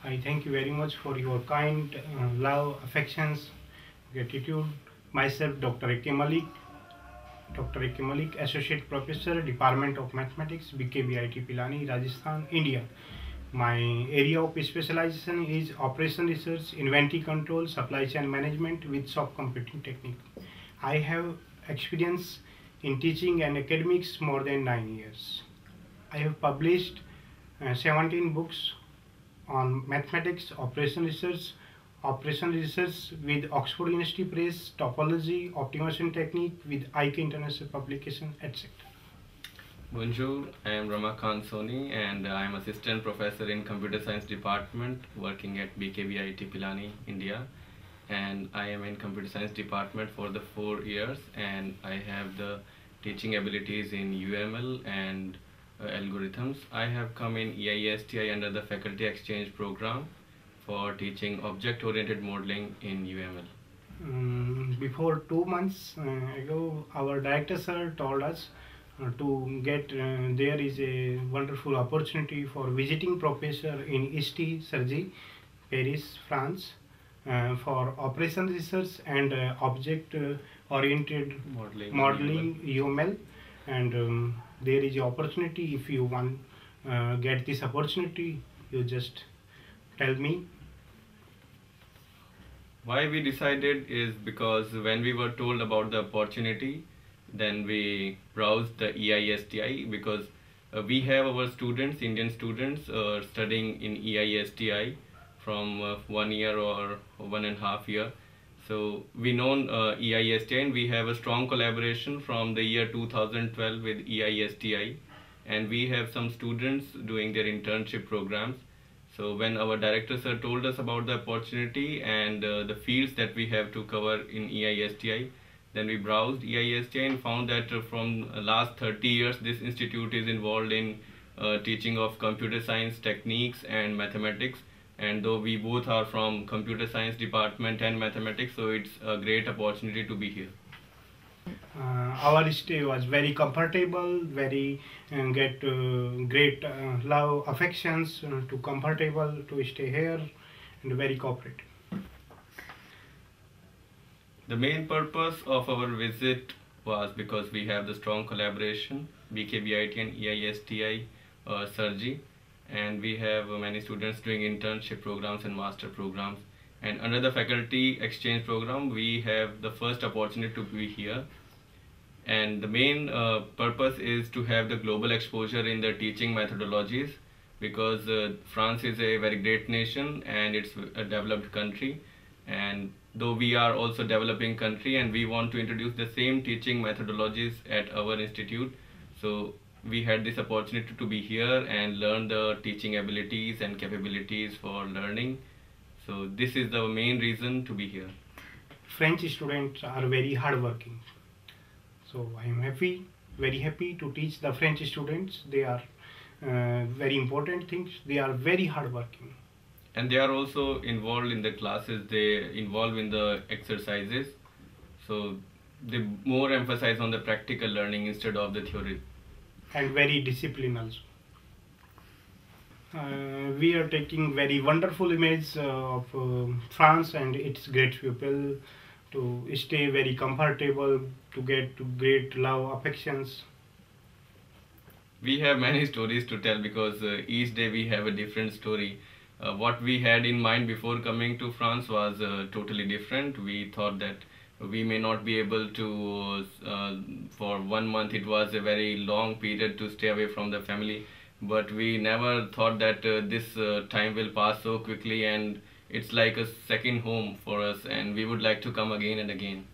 I thank you very much for your kind love, affections, gratitude. Myself, Dr. A.K. Malik, Associate Professor, Department of Mathematics, BKBIT Pilani, Rajasthan, India. My area of specialization is operation research, inventory control, supply chain management with soft computing technique. I have experience in teaching and academics more than 9 years. I have published 17 books on mathematics, operation research with Oxford University Press, topology, optimization technique with IK International Publication, etc. Bonjour, I am Ramakant Soni and I am Assistant Professor in Computer Science Department working at BKBIT Pilani, India. And I am in Computer Science Department for the 4 years and I have the teaching abilities in UML and algorithms. I have come in EISTI under the Faculty Exchange Program for teaching object-oriented modeling in UML. Before 2 months ago, our director sir told us to get there is a wonderful opportunity for visiting professor in ISTI Cergy, Paris, France, for operation research and object oriented modeling UML, and there is an opportunity. If you want get this opportunity, you just tell me. Why we decided is because when we were told about the opportunity, then we browsed the EISTI because we have our students, Indian students, studying in EISTI from 1 year or 1.5 years. So we know EISTI and we have a strong collaboration from the year 2012 with EISTI, and we have some students doing their internship programs. So when our director sir told us about the opportunity and the fields that we have to cover in EISTI, then we browsed EISTI and found that from last 30 years this institute is involved in teaching of computer science techniques and mathematics. And though we both are from computer science department and mathematics, so it's a great opportunity to be here. Our stay was very comfortable, very get great love, affections, to comfortable to stay here, and very cooperative. The main purpose of our visit was because we have the strong collaboration, BKBIT and EISTI Cergy, and we have many students doing internship programs and master programs. And under the faculty exchange program, we have the first opportunity to be here. And the main purpose is to have the global exposure in the teaching methodologies, because France is a very great nation and it's a developed country. And though we are also developing country and we want to introduce the same teaching methodologies at our institute, so we had this opportunity to be here and learn the teaching abilities and capabilities for learning. So this is the main reason to be here. French students are very hardworking, so I am very happy to teach the French students. They are very important things. They are very hardworking. And they are also involved in the classes, they involve in the exercises, so they more emphasize on the practical learning instead of the theory. And very disciplined also. We are taking very wonderful image of France and its great people, to stay very comfortable, to get great love, affections. We have many stories to tell because each day we have a different story. What we had in mind before coming to France was totally different. We thought that we may not be able to, for 1 month it was a very long period to stay away from the family, but we never thought that this time will pass so quickly, and it's like a second home for us and we would like to come again and again.